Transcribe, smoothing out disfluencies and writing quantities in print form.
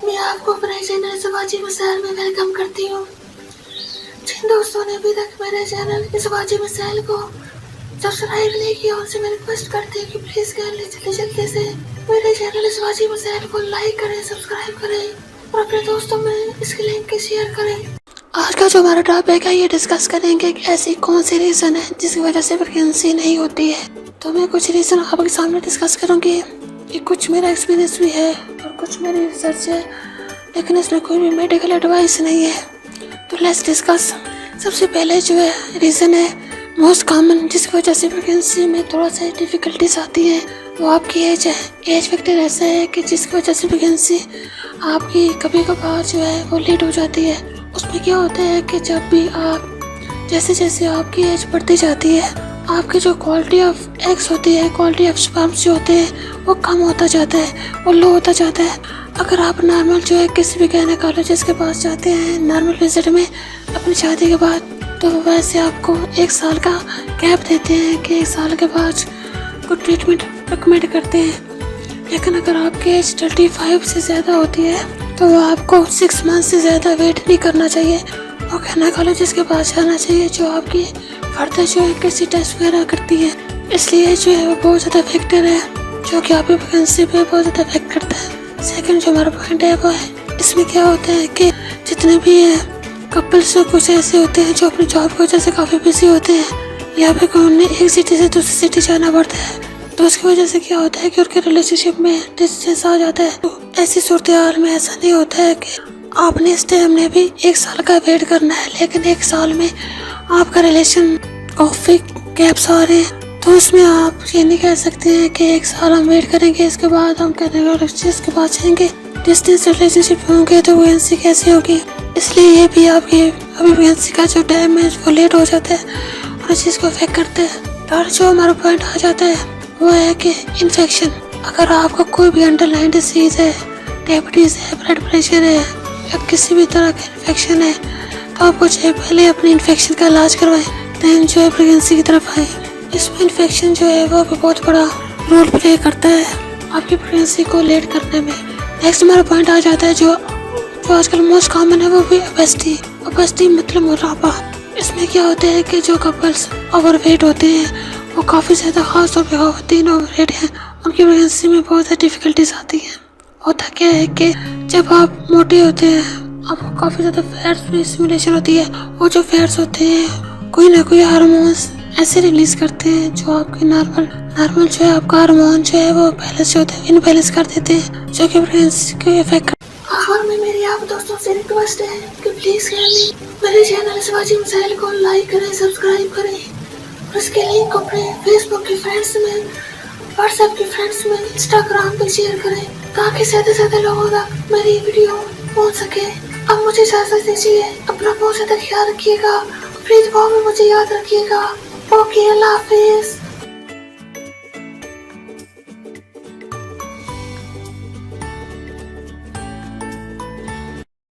मैं आपको अपने चैनल शिवाजी मिसाइल में वेलकम करती हूँ। जिन दोस्तों ने अभी तक मेरे चैनल शिवाजी मिसाइल को सब्सक्राइब नहीं किया उनसे मैं रिक्वेस्ट करती हूँ कि प्लीज जल्दी से मेरे चैनल शिवाजी मिसाइल को लाइक करें, सब्सक्राइब करें और अपने दोस्तों में इसकी लिंक शेयर करें। आज का जो हमारा टॉपिक है ये डिस्कस करेंगे कि ऐसी कौन सी रीज़न है जिसकी वजह से प्रेगनेंसी नहीं होती है। तो मैं कुछ रीज़न आपके सामने डिस्कस करूँगी। ये कुछ मेरा एक्सपीरियंस भी है और कुछ मेरी रिसर्च है, लेकिन इसमें कोई भी मेडिकल एडवाइस नहीं है। तो लेट्स डिस्कस। सबसे पहले जो है रीज़न है मोस्ट कॉमन जिसकी वजह से प्रेगनेंसी में थोड़ा सा डिफ़िकल्टीज आती है, वो आपकी एज है। एज फैक्टर ऐसा है कि जिसकी वजह से प्रेगनेंसी आपकी कभी कभार जो है वो लेट हो जाती है। उसमें क्या होता है कि जब भी आप जैसे जैसे आपकी एज बढ़ती जाती है, आपकी जो क्वालिटी ऑफ एग्स होती है, क्वालिटी ऑफ स्पर्म्स जो होते हैं वो कम होता जाता है, वो लो होता जाता है। अगर आप नॉर्मल जो है किसी भी गायनेकोलॉजिस्ट के पास जाते हैं नॉर्मल विजिट में अपनी शादी के बाद, तो वैसे आपको 1 साल का गैप देते हैं कि 1 साल के बाद कुछ ट्रीटमेंट रिकमेंड करते हैं। लेकिन अगर आपकी एज 35 से ज़्यादा होती है तो आपको 6 मंथ से ज़्यादा वेट नहीं करना चाहिए और गायनेकोलॉजिस्ट के पास जाना चाहिए जो आपकी फर्दर जो है किसी टेस्ट वगैरह करती है। इसलिए जो है वो बहुत ज़्यादा फैक्टर है जो कि आपकी प्रेगनेंसी पे बहुत ज़्यादा इफेक्ट करता है। सेकंड जो हमारा पॉइंट है वो है इसमें क्या होता है कि जितने भी कपल्स कुछ ऐसे होते हैं जो अपनी जॉब की वजह से काफ़ी बिजी होते हैं या फिर उन्हें एक सिटी से दूसरी सिटी जाना पड़ता है, तो उसकी वजह से क्या होता है कि उनके रिलेशनशिप में डिस्टेंस आ जाता है। तो ऐसी सूरत हाल में ऐसा नहीं होता है कि आपने इस टाइम में भी 1 साल का वेट करना है, लेकिन 1 साल में आपका रिलेशन काफ़ी गैप्स आ रहे हैं, तो इसमें आप ये नहीं कह सकते हैं कि 1 साल हम वेट करेंगे इसके बाद हम गायनेकोलॉजिस्ट के पास जाएंगे। डिस्टेंस रिलेशनशिप होंगे तो प्रेगनेंसी कैसे होगी। इसलिए ये भी आपकी अभी प्रेगनेंसी का जो टाइम है वो लेट हो जाता है और इस चीज़ को अफेक्ट करता है। और जो हमारा पॉइंट आ जाता है वो है कि इन्फेक्शन। अगर आपको कोई भी अंडरलाइन डिसीज़ है, डायबिटीज़ है, ब्लड प्रेशर है या किसी भी तरह का इन्फेक्शन है, तो आपको चाहिए पहले अपने इन्फेक्शन का इलाज करवाएं, दैन जो है प्रेगनेंसी की तरफ आए। इसमें इन्फेक्शन जो है वो भी बहुत बड़ा रोल प्ले करता है आपकी प्रेगनेंसी को लेट करने में। नेक्स्ट हमारा पॉइंट आ जाता है जो आजकल मोस्ट कॉमन है वो भी ओबेसिटी मतलब मोटापा। इसमें क्या होता है कि जो कपल्स ओवरवेट होते हैं वो काफ़ी ज़्यादा खास तौर पर खातन ओवरवेट हैं, उनकी प्रेगनेंसी में बहुत ज़्यादा डिफ़िकल्टीज आती हैं। होता क्या है कि जब आप मोटे होते हैं आपको काफ़ी ज़्यादा फैट्स की सिमुलेशन होती है, वो जो फैट्स होते हैं कोई ना कोई हार्मोन्स ऐसे रिलीज करते हैं जो आपके नॉर्मल जो है आपका हार्मोन जो है वो बैलेंस होते हैं इनबैलेंस कर देते हैं, जो कि प्रेगनेंसी को इफेक्ट। आखिर में मेरी आप दोस्तों से रिक्वेस्ट है कि प्लीज मेरे चैनल शिवाजी मिसाइल को लाइक करें, सब्सक्राइब करें और इसके लिंक को अपने फेसबुक के फ्रेंड्स में, व्हाट्सएप के फ्रेंड्स में, इंस्टाग्राम पे शेयर करें ताकि ज्यादा से ज्यादा लोगों तक मेरी वीडियो पहुंच सके। अब मुझे इजाजत दीजिए, अपना बहुत ज्यादा ख्याल रखिएगा, प्लीज दुआ में मुझे याद रखिएगा। ओके, अल्लाह हाफिज।